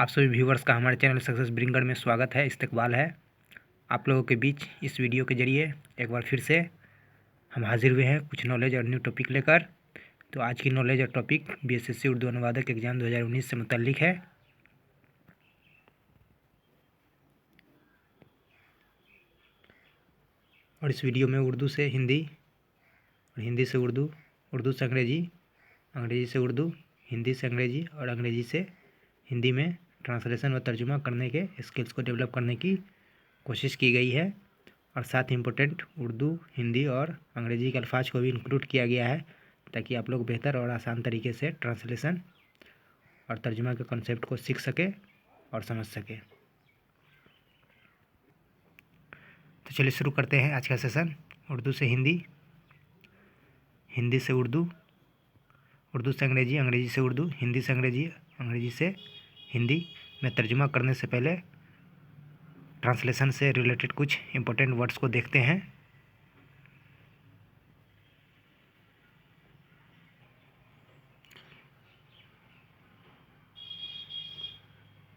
आप सभी व्यूवर्स का हमारे चैनल सक्सेस ब्रिंगर में स्वागत है, इस्तकबाल है। आप लोगों के बीच इस वीडियो के जरिए एक बार फिर से हम हाजिर हुए हैं कुछ नॉलेज और न्यू टॉपिक लेकर। तो आज की नॉलेज और टॉपिक बीएसएससी उर्दू अनुवादक एग्ज़ाम 2019 से मुतल्लिक है। और इस वीडियो में उर्दू से हिंदी और हिंदी से उर्दू, उर्दू से अंग्रेजी, अंग्रेजी से उर्दू, हिंदी से अंग्रेजी और अंग्रेजी से हिंदी में ट्रांसलेशन व तर्जुमा करने के स्किल्स को डेवलप करने की कोशिश की गई है। और साथ ही इम्पोर्टेंट उर्दू, हिंदी और अंग्रेजी के अल्फाज को भी इंक्लूड किया गया है ताकि आप लोग बेहतर और आसान तरीके से ट्रांसलेशन और तर्जुमा के कॉन्सेप्ट को सीख सके और समझ सके। तो चलिए शुरू करते हैं आज का सेशन। उर्दू से हिंदी, हिंदी से उर्दू, उर्दू से अंग्रेजी, अंग्रेजी से उर्दू, हिंदी से अंग्रेजी, अंग्रेजी से हिंदी में तर्जुमा करने से पहले ट्रांसलेशन से रिलेटेड कुछ इम्पोर्टेंट वर्ड्स को देखते हैं।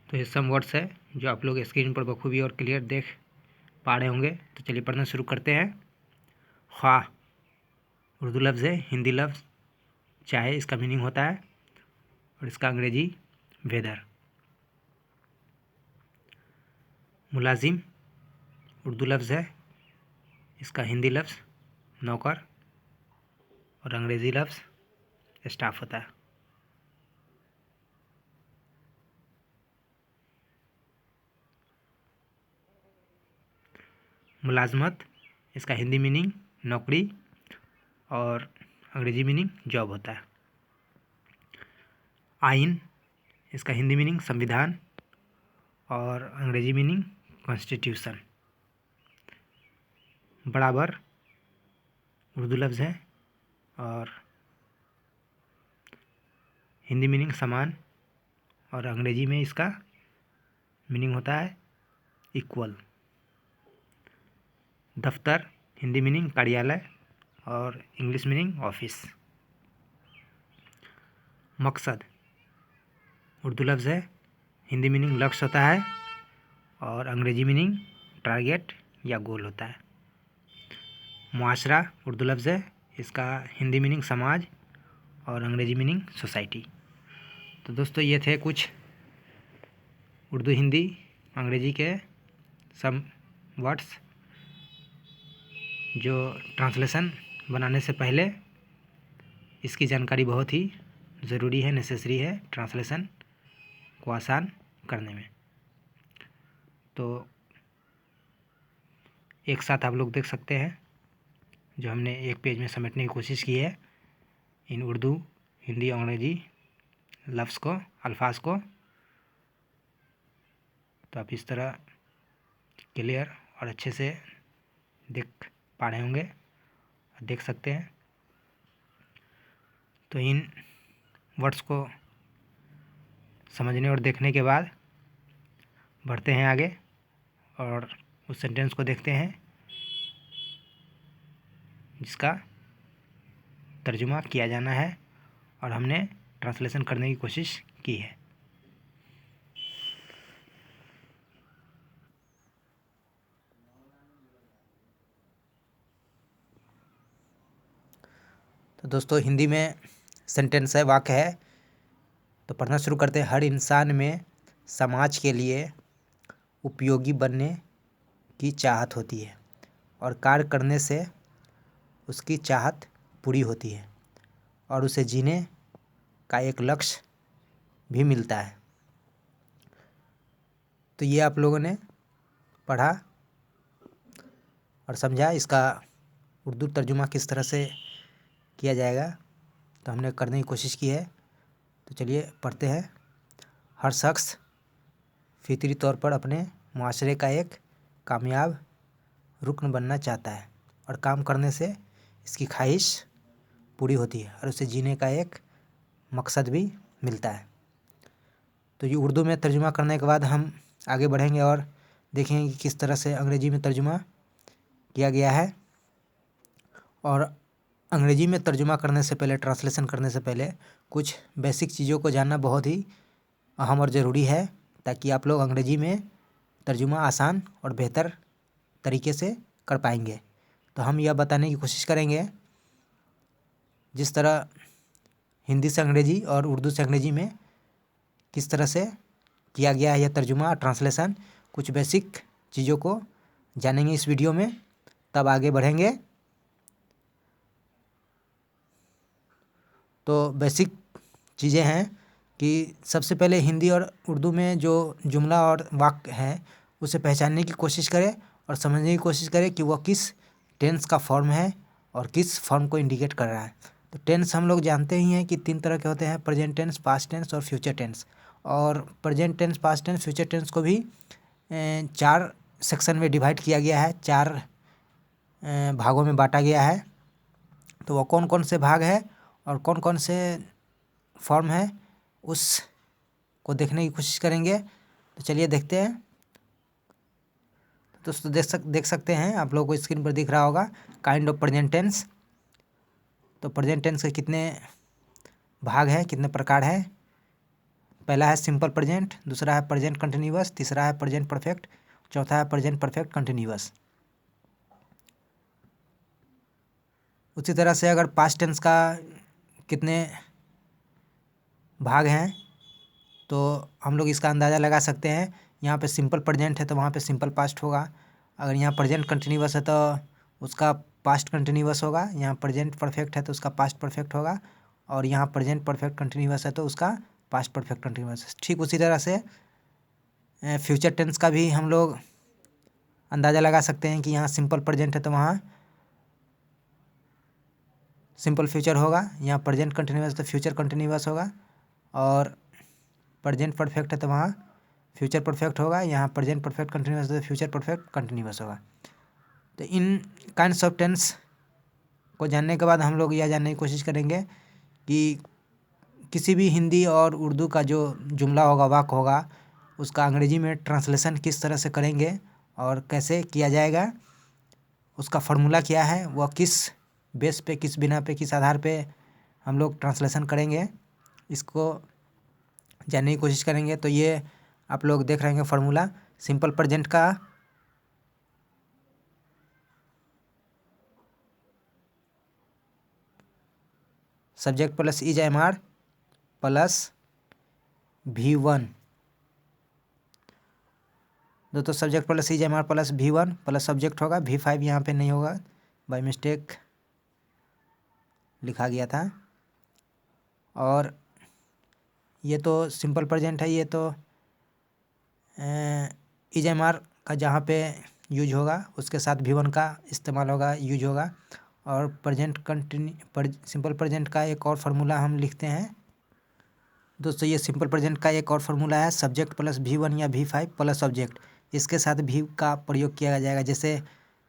तो ये सम वर्ड्स है जो आप लोग स्क्रीन पर बखूबी और क्लियर देख पा रहे होंगे। तो चलिए पढ़ना शुरू करते हैं। ख्वा उर्दू लफ्ज़ है, हिंदी लफ्ज़ चाहे इसका मीनिंग होता है और इसका अंग्रेजी वेदर। मुलाजिम उर्दू लफ्ज़ है, इसका हिंदी लफ्ज़ नौकर और अंग्रेज़ी लफ्ज़ स्टाफ होता है। मुलाजमत इसका हिंदी मीनिंग नौकरी और अंग्रेजी मीनिंग जॉब होता है। आइन इसका हिंदी मीनिंग संविधान और अंग्रेजी मीनिंग कॉन्स्टिट्यूशन। बराबर उर्दू लफ्ज़ है और हिंदी मीनिंग समान और अंग्रेजी में इसका मीनिंग होता है इक्वल। दफ्तर हिंदी मीनिंग कार्यालय और इंग्लिश मीनिंग ऑफिस। मकसद उर्दू लफ्ज़ है, हिंदी मीनिंग लक्ष्य होता है और अंग्रेजी मीनिंग टारगेट या गोल होता है। मुआशरा उर्दू लफ्ज़ है, इसका हिंदी मीनिंग समाज और अंग्रेजी मीनिंग सोसाइटी। तो दोस्तों ये थे कुछ उर्दू, हिंदी, अंग्रेजी के सम वर्ड्स जो ट्रांसलेशन बनाने से पहले इसकी जानकारी बहुत ही ज़रूरी है, नेसेसरी है ट्रांसलेशन को आसान करने में। तो एक साथ आप लोग देख सकते हैं जो हमने एक पेज में समेटने की कोशिश की है इन उर्दू, हिंदी, अंग्रेजी लफ्ज़ को, अल्फाज को। तो आप इस तरह क्लियर और अच्छे से देख पा रहे होंगे, देख सकते हैं। तो इन वर्ड्स को समझने और देखने के बाद बढ़ते हैं आगे और उस सेंटेंस को देखते हैं जिसका तर्जुमा किया जाना है और हमने ट्रांसलेशन करने की कोशिश की है। तो दोस्तों हिंदी में सेंटेंस है, वाक्य है। तो पढ़ना शुरू करते हैं। हर इंसान में समाज के लिए उपयोगी बनने की चाहत होती है और कार्य करने से उसकी चाहत पूरी होती है और उसे जीने का एक लक्ष्य भी मिलता है। तो ये आप लोगों ने पढ़ा और समझा। इसका उर्दू तर्जुमा किस तरह से किया जाएगा तो हमने करने की कोशिश की है। तो चलिए पढ़ते हैं। हर शख्स फितरी तौर पर अपने मुआशरे का एक कामयाब रुकन बनना चाहता है और काम करने से इसकी ख्वाहिश पूरी होती है और उसे जीने का एक मकसद भी मिलता है। तो ये उर्दू में तर्जुमा करने के बाद हम आगे बढ़ेंगे और देखेंगे कि किस तरह से अंग्रेजी में तर्जुमा किया गया है। और अंग्रेजी में तर्जुमा करने से पहले, ट्रांसलेशन करने से पहले कुछ बेसिक चीज़ों को जानना बहुत ही अहम और ज़रूरी है ताकि आप लोग अंग्रेजी में तर्जुमा आसान और बेहतर तरीके से कर पाएंगे। तो हम यह बताने की कोशिश करेंगे जिस तरह हिंदी से अंग्रेजी और उर्दू से अंग्रेजी में किस तरह से किया गया है यह तर्जुमा और ट्रांसलेशन, कुछ बेसिक चीज़ों को जानेंगे इस वीडियो में, तब आगे बढ़ेंगे। तो बेसिक चीज़ें हैं कि सबसे पहले हिंदी और उर्दू में जो जुमला और वाक्य है उसे पहचानने की कोशिश करें और समझने की कोशिश करें कि वह किस टेंस का फॉर्म है और किस फॉर्म को इंडिकेट कर रहा है। तो टेंस हम लोग जानते ही हैं कि 3 तरह के होते हैं, प्रेजेंट टेंस, पास्ट टेंस और फ्यूचर टेंस। और present tense, past tense, future tense को भी 4 सेक्शन में डिवाइड किया गया है, 4 भागों में बांटा गया है। तो वह कौन कौन से भाग है और कौन कौन से फॉर्म है उस को देखने की कोशिश करेंगे। तो चलिए देखते हैं। दोस्तों देख सकते हैं, आप लोगों को स्क्रीन पर दिख रहा होगा काइंड ऑफ प्रेजेंट टेंस। तो प्रेजेंट टेंस के कितने भाग हैं, कितने प्रकार हैं। पहला है सिंपल प्रेजेंट, दूसरा है प्रेजेंट कंटिन्यूअस, तीसरा है प्रेजेंट परफेक्ट, चौथा है प्रेजेंट परफेक्ट कंटिन्यूअस। उसी तरह से अगर पास्ट टेंस का कितने भाग हैं तो हम लोग इसका अंदाज़ा लगा सकते हैं। यहाँ पे सिंपल प्रेजेंट है तो वहाँ पे सिंपल पास्ट होगा। अगर यहाँ प्रेजेंट कंटिन्यूअस है तो उसका पास्ट कंटिन्यूअस होगा। यहाँ प्रेजेंट परफेक्ट है तो उसका पास्ट परफेक्ट होगा। और यहाँ प्रेजेंट परफेक्ट कंटिन्यूअस है तो उसका पास्ट परफेक्ट कंटिन्यूअस। ठीक उसी तरह से फ्यूचर टेंस का भी हम लोग अंदाज़ा लगा सकते हैं कि यहाँ सिंपल प्रेजेंट है तो वहाँ सिंपल फ्यूचर होगा। यहाँ प्रेजेंट कंटिन्यूअस तो फ्यूचर कंटिन्यूअस होगा। और प्रेजेंट परफेक्ट है तो वहाँ फ्यूचर परफेक्ट होगा। यहाँ प्रेजेंट परफेक्ट कंटिन्यूअस है तो फ्यूचर परफेक्ट कंटिन्यूअस होगा। तो इन काइंड्स ऑफ टेंस को जानने के बाद हम लोग यह जानने की कोशिश करेंगे कि किसी भी हिंदी और उर्दू का जो जुमला होगा, वाक्य होगा, उसका अंग्रेजी में ट्रांसलेशन किस तरह से करेंगे और कैसे किया जाएगा, उसका फार्मूला क्या है, वह किस बेस पे, किस बिना पे, किस आधार पे हम लोग ट्रांसलेशन करेंगे, इसको जानने की कोशिश करेंगे। तो ये आप लोग देख रहे हैं फार्मूला। सिंपल प्रेजेंट का subject plus is am are plus V1, तो subject plus is am are plus V1 plus subject होगा। V5 यहाँ पे नहीं होगा, बाय मिस्टेक लिखा गया था। और ये तो सिंपल प्रेजेंट है, ये तो इज एम आर का जहाँ पे यूज होगा उसके साथ V1 का इस्तेमाल होगा, यूज होगा। और प्रेजेंट सिंपल प्रेजेंट का एक और फार्मूला हम लिखते हैं दोस्तों। ये सिंपल प्रेजेंट का एक और फार्मूला है, सब्जेक्ट प्लस V1 या V5 प्लस सब्जेक्ट, इसके साथ भी का प्रयोग किया जाएगा। जैसे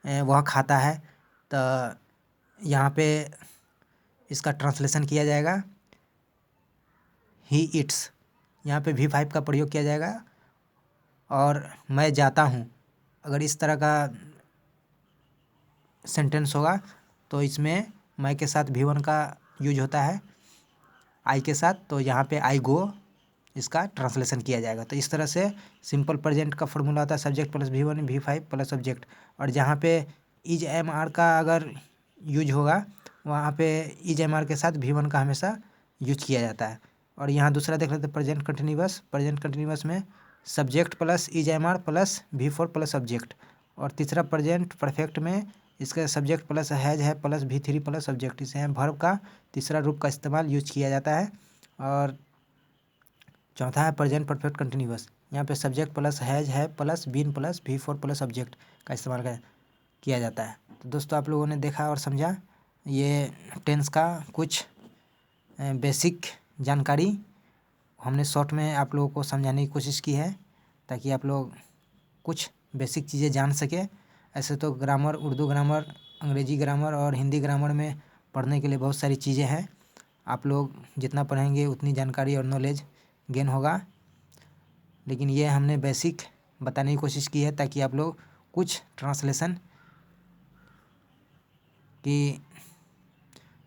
वह खाता है तो यहाँ पे इसका ट्रांसलेशन किया जाएगा ही ईट्स, यहाँ पे V5 का प्रयोग किया जाएगा। और मैं जाता हूँ, अगर इस तरह का सेंटेंस होगा तो इसमें मैं के साथ V1 का यूज होता है आई के साथ, तो यहाँ पे आई गो इसका ट्रांसलेशन किया जाएगा। तो इस तरह से सिंपल प्रेजेंट का फॉर्मूला होता है subject plus V1 V5 plus subject. और जहाँ पे इज एम आर का अगर यूज होगा वहाँ पे इज एम आर के साथ V1 का हमेशा यूज किया जाता है। और यहाँ दूसरा देख लेते हैं प्रेजेंट कंटिन्यूअस। प्रेजेंट कंटिन्यूअस में subject plus is am are plus V4 plus subject. और तीसरा प्रेजेंट परफेक्ट में इसका सब्जेक्ट प्लस हैज है प्लस V3 प्लस सब्जेक्ट। इसे यहाँ वर्ब का तीसरा रूप का इस्तेमाल यूज किया जाता है। और चौथा है प्रेजेंट परफेक्ट कंटिन्यूअस, यहाँ पे सब्जेक्ट प्लस हैज है plus been plus V4 plus subject का इस्तेमाल किया जाता है। तो दोस्तों आप लोगों ने देखा और समझा ये टेंस का कुछ बेसिक जानकारी हमने शॉर्ट में आप लोगों को समझाने की कोशिश की है ताकि आप लोग कुछ बेसिक चीज़ें जान सके। ऐसे तो ग्रामर, उर्दू ग्रामर, अंग्रेजी ग्रामर और हिंदी ग्रामर में पढ़ने के लिए बहुत सारी चीज़ें हैं। आप लोग जितना पढ़ेंगे उतनी जानकारी और नॉलेज गेन होगा, लेकिन ये हमने बेसिक बताने की कोशिश की है ताकि आप लोग कुछ ट्रांसलेशन की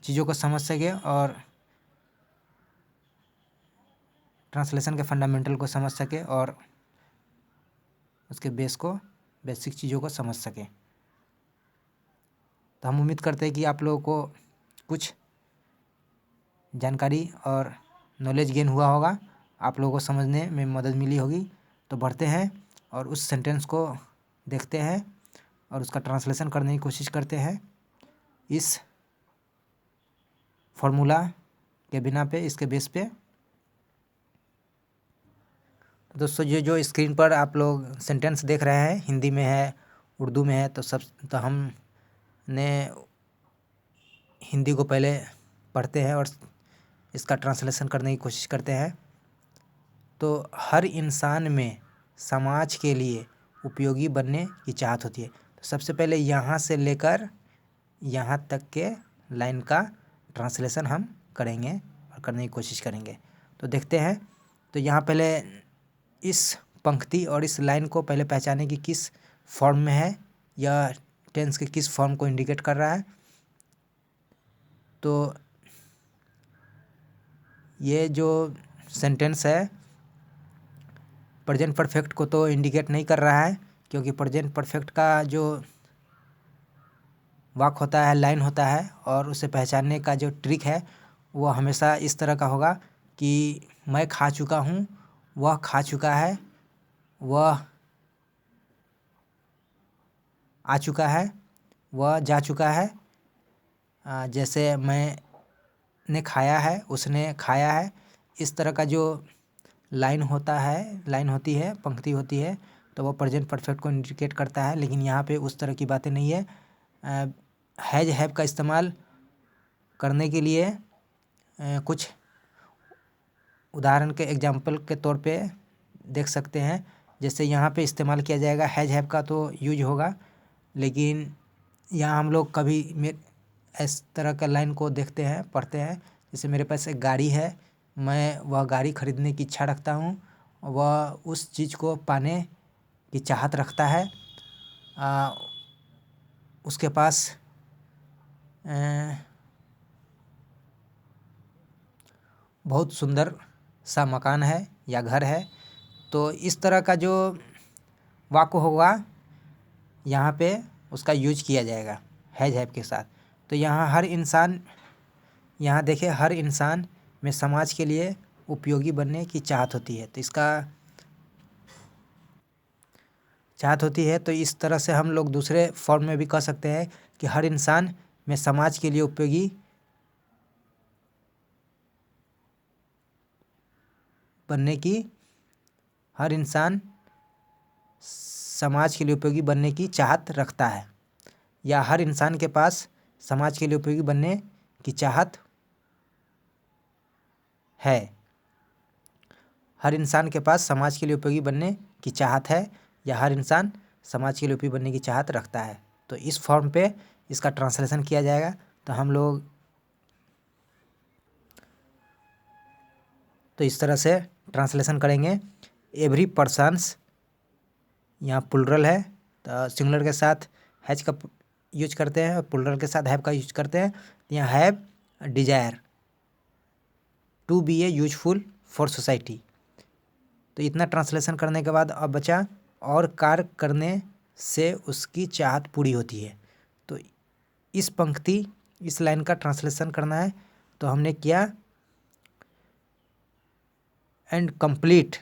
चीज़ों को समझ सके और ट्रांसलेशन के फंडामेंटल को समझ सके और उसके बेसिक चीज़ों को समझ सकें। तो हम उम्मीद करते हैं कि आप लोगों को कुछ जानकारी और नॉलेज गेन हुआ होगा, आप लोगों को समझने में मदद मिली होगी। तो बढ़ते हैं और उस सेंटेंस को देखते हैं और उसका ट्रांसलेशन करने की कोशिश करते हैं इस फॉर्मूला के बिना पे, इसके बेस पे। दोस्तों जो स्क्रीन पर आप लोग सेंटेंस देख रहे हैं, हिंदी में है, उर्दू में है, तो हमने हिंदी को पहले पढ़ते हैं और इसका ट्रांसलेशन करने की कोशिश करते हैं। तो हर इंसान में समाज के लिए उपयोगी बनने की चाहत होती है। तो सबसे पहले यहाँ से लेकर यहाँ तक के लाइन का ट्रांसलेशन हम करेंगे और करने की कोशिश करेंगे। तो देखते हैं। तो यहाँ पहले इस पंक्ति और इस लाइन को पहले पहचाने कि किस फॉर्म में है, या टेंस के किस फॉर्म को इंडिकेट कर रहा है। तो ये जो सेंटेंस है प्रेजेंट परफेक्ट को तो इंडिकेट नहीं कर रहा है, क्योंकि प्रेजेंट परफेक्ट का जो वाक्य होता है, लाइन होता है, और उसे पहचानने का जो ट्रिक है वो हमेशा इस तरह का होगा कि मैं खा चुका हूँ, वह खा चुका है, वह आ चुका है, वह जा चुका है। जैसे मैंने खाया है, उसने खाया है। इस तरह का जो लाइन होती है, पंक्ति होती है, तो वो प्रेजेंट परफेक्ट को इंडिकेट करता है। लेकिन यहाँ पे उस तरह की बातें नहीं है। हैज हैव का इस्तेमाल करने के लिए कुछ उदाहरण के एग्जाम्पल के तौर पे देख सकते हैं। जैसे यहाँ पे इस्तेमाल किया जाएगा हैज हैव का, तो यूज होगा। लेकिन यहाँ हम लोग कभी इस तरह का लाइन को देखते हैं, पढ़ते हैं। जैसे मेरे पास एक गाड़ी है, मैं वह गाड़ी खरीदने की इच्छा रखता हूँ, वह उस चीज़ को पाने की चाहत रखता है। उसके पास बहुत सुंदर सा मकान है या घर है। तो इस तरह का जो वाक्य होगा यहाँ पे उसका यूज किया जाएगा हैज हैव के साथ। तो यहाँ देखिए, हर इंसान में समाज के लिए उपयोगी बनने की चाहत होती है। तो इसका चाहत होती है, तो इस तरह से हम लोग दूसरे फॉर्म में भी कह सकते हैं कि हर इंसान में समाज के लिए उपयोगी बनने की हर इंसान समाज के लिए उपयोगी बनने की चाहत रखता है, या हर इंसान के पास समाज के लिए उपयोगी बनने की चाहत है। हर इंसान के पास समाज के लिए उपयोगी बनने की चाहत है, या हर इंसान समाज के लिए उपयोगी बनने की चाहत रखता है। तो इस फॉर्म पे इसका ट्रांसलेशन किया जाएगा। तो हम लोग तो इस तरह से ट्रांसलेशन करेंगे। एवरी पर्सन्स, यहाँ प्लुरल है, तो सिंगुलर के साथ हैज का यूज करते हैं और प्लुरल के साथ हैव का यूज करते हैं। यहाँ have desire to be a useful for society. तो इतना ट्रांसलेशन करने के बाद अब बचा और कार्य करने से उसकी चाहत पूरी होती है। तो इस लाइन का ट्रांसलेशन करना है। तो हमने किया एंड कंप्लीट,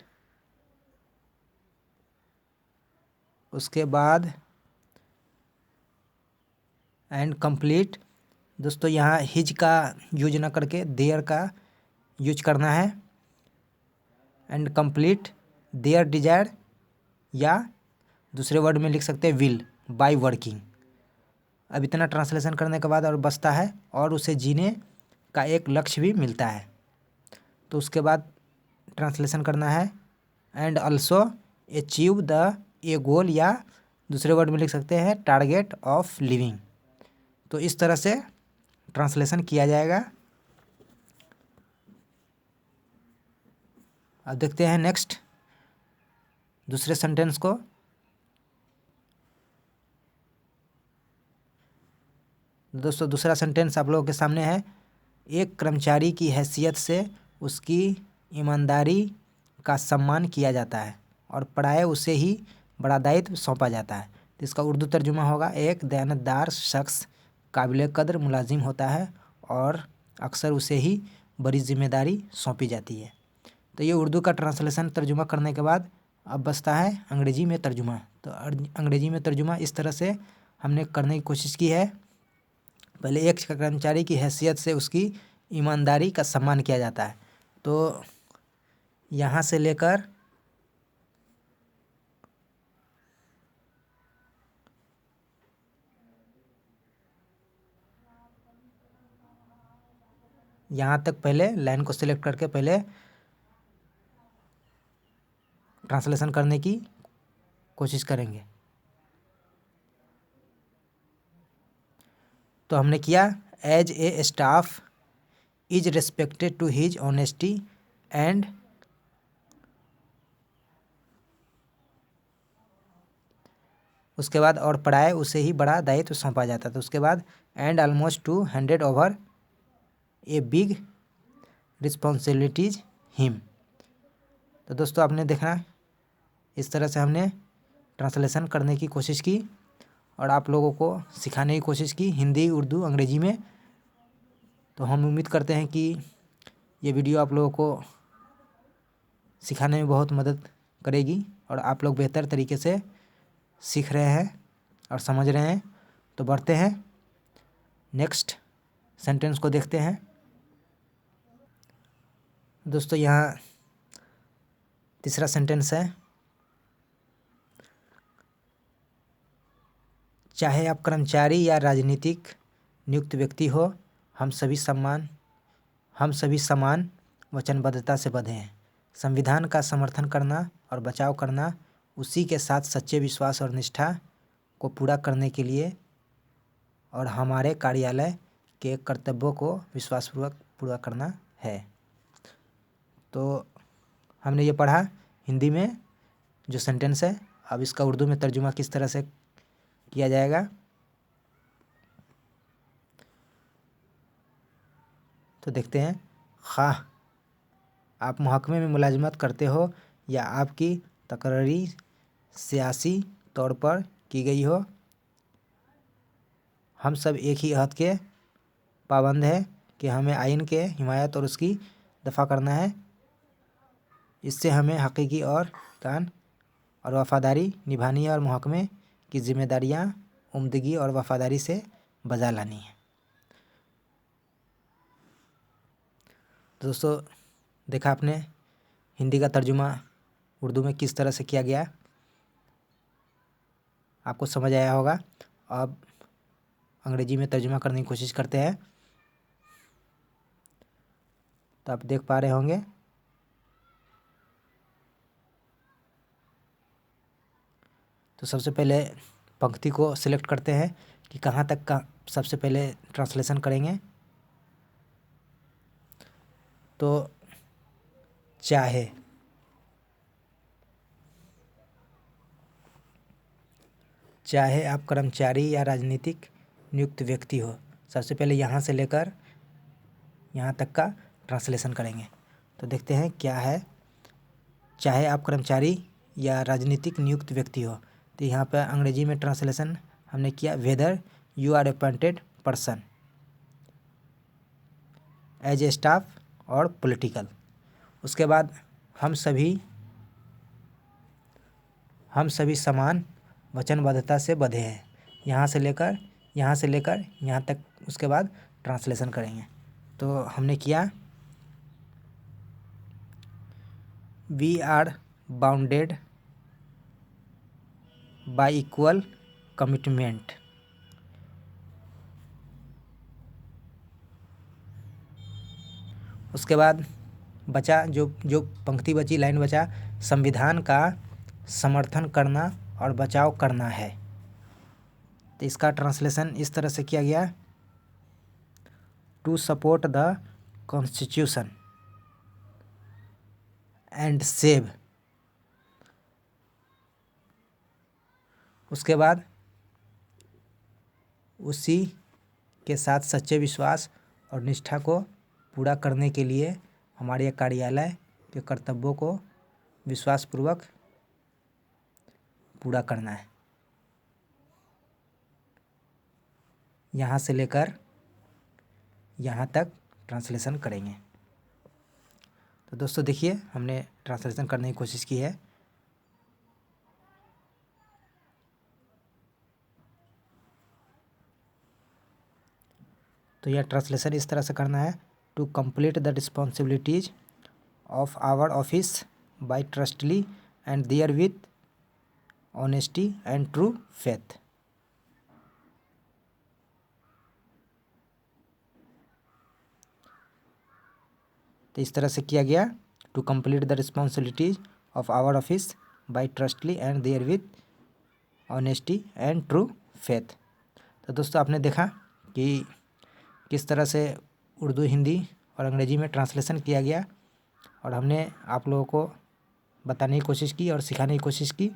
उसके बाद एंड कंप्लीट। दोस्तों यहाँ हिज का यूज ना करके देयर का यूज करना है। एंड कंप्लीट देयर डिजायर, या दूसरे वर्ड में लिख सकते हैं विल बाय वर्किंग। अब इतना ट्रांसलेशन करने के बाद और बचता है और उसे जीने का एक लक्ष्य भी मिलता है। तो उसके बाद ट्रांसलेशन करना है and also achieve the a goal, या दूसरे वर्ड में लिख सकते हैं टारगेट ऑफ लिविंग। तो इस तरह से ट्रांसलेशन किया जाएगा। अब देखते हैं नेक्स्ट दूसरे सेंटेंस को। दोस्तों दूसरा सेंटेंस आप लोगों के सामने है। एक कर्मचारी की हैसियत से उसकी ईमानदारी का सम्मान किया जाता है और प्रायः उसे ही बड़ा दायित्व सौंपा जाता है। तो इसका उर्दू तर्जुमा होगा, एक दयानतदार शख्स काबिल कद्र मुलाजिम होता है और अक्सर उसे ही बड़ी जिम्मेदारी सौंपी जाती है। तो ये उर्दू का ट्रांसलेशन तर्जुमा करने के बाद अब बचता है अंग्रेजी में तर्जुमा। तो अंग्रेजी में तर्जुमा इस तरह से हमने करने की कोशिश की है। पहले एक कर्मचारी की हैसियत से उसकी ईमानदारी का सम्मान किया जाता है। तो यहाँ से लेकर यहाँ तक पहले लाइन को सिलेक्ट करके पहले ट्रांसलेशन करने की कोशिश करेंगे। तो हमने किया, as a staff is respected to his honesty and उसके बाद और पढ़ाए उसे ही बड़ा दायित्व सौंपा जाता। तो उसके बाद and almost two handed over a big responsibilities him. तो दोस्तों आपने देखा, इस तरह से हमने ट्रांसलेशन करने की कोशिश की और आप लोगों को सिखाने की कोशिश की हिंदी, उर्दू, अंग्रेजी में। तो हम उम्मीद करते हैं कि ये वीडियो आप लोगों को सिखाने में बहुत मदद करेगी और आप लोग बेहतर तरीके से सीख रहे हैं और समझ रहे हैं। तो बढ़ते हैं, नेक्स्ट सेंटेंस को देखते हैं। दोस्तों यहाँ तीसरा सेंटेंस है, चाहे आप कर्मचारी या राजनीतिक नियुक्त व्यक्ति हो, हम सभी समान वचनबद्धता से बंधे हैं। संविधान का समर्थन करना और बचाव करना, उसी के साथ सच्चे विश्वास और निष्ठा को पूरा करने के लिए और हमारे कार्यालय के कर्तव्यों को विश्वासपूर्वक पूरा करना है। तो हमने ये पढ़ा हिंदी में जो सेंटेंस है। अब इसका उर्दू में तर्जुमा किस तरह से किया जाएगा। तो देखते हैं, खाह आप महकमे में मुलाजिमत करते हो या आपकी तकर्री सियासी तौर पर की गई हो, हम सब एक ही अहद के पाबंद हैं कि हमें आइन के हिमायत और उसकी दफ़ा करना है। इससे हमें हकीकी और कान और वफ़ादारी निभानी है और महकमे की जिम्मेदारियां उम्दगी और वफ़ादारी से बजा लानी है। दोस्तों देखा आपने हिंदी का तर्जुमा उर्दू में किस तरह से किया गया, आपको समझ आया होगा। अब अंग्रेजी में तर्जुमा करने की कोशिश करते हैं। तो आप देख पा रहे होंगे, तो सबसे पहले पंक्ति को सिलेक्ट करते हैं कि कहाँ तक का सबसे पहले ट्रांसलेशन करेंगे। तो चाहे आप कर्मचारी या राजनीतिक नियुक्त व्यक्ति हो, सबसे पहले यहाँ से लेकर यहाँ तक का ट्रांसलेशन करेंगे। तो देखते हैं क्या है, चाहे आप कर्मचारी या राजनीतिक नियुक्त व्यक्ति हो। तो यहाँ पर अंग्रेजी में ट्रांसलेशन हमने किया, whether you are appointed person as a staff और पॉलिटिकल। उसके बाद हम सभी समान वचनबद्धता से बंधे हैं। यहाँ से लेकर यहाँ तक उसके बाद ट्रांसलेशन करेंगे। तो हमने किया, we are bounded by equal commitment. उसके बाद बचा जो पंक्ति बची, लाइन बचा, संविधान का समर्थन करना और बचाव करना है। तो इसका ट्रांसलेशन इस तरह से किया गया, to support the constitution and save. उसके बाद उसी के साथ सच्चे विश्वास और निष्ठा को पूरा करने के लिए हमारे कार्यालय के कर्तव्यों को विश्वासपूर्वक पूरा करना है, यहाँ से लेकर यहाँ तक ट्रांसलेशन करेंगे। तो दोस्तों देखिए हमने ट्रांसलेशन करने की कोशिश की है। तो यह ट्रांसलेशन इस तरह से करना है, to complete the responsibilities of our office by trustly and there with honesty and true faith. तो इस तरह से किया गया, to complete the responsibilities of our office by trustly and there with honesty and true faith. तो दोस्तों आपने देखा कि किस तरह से उर्दू, हिंदी और अंग्रेजी में ट्रांसलेशन किया गया, और हमने आप लोगों को बताने की कोशिश की और सिखाने की कोशिश की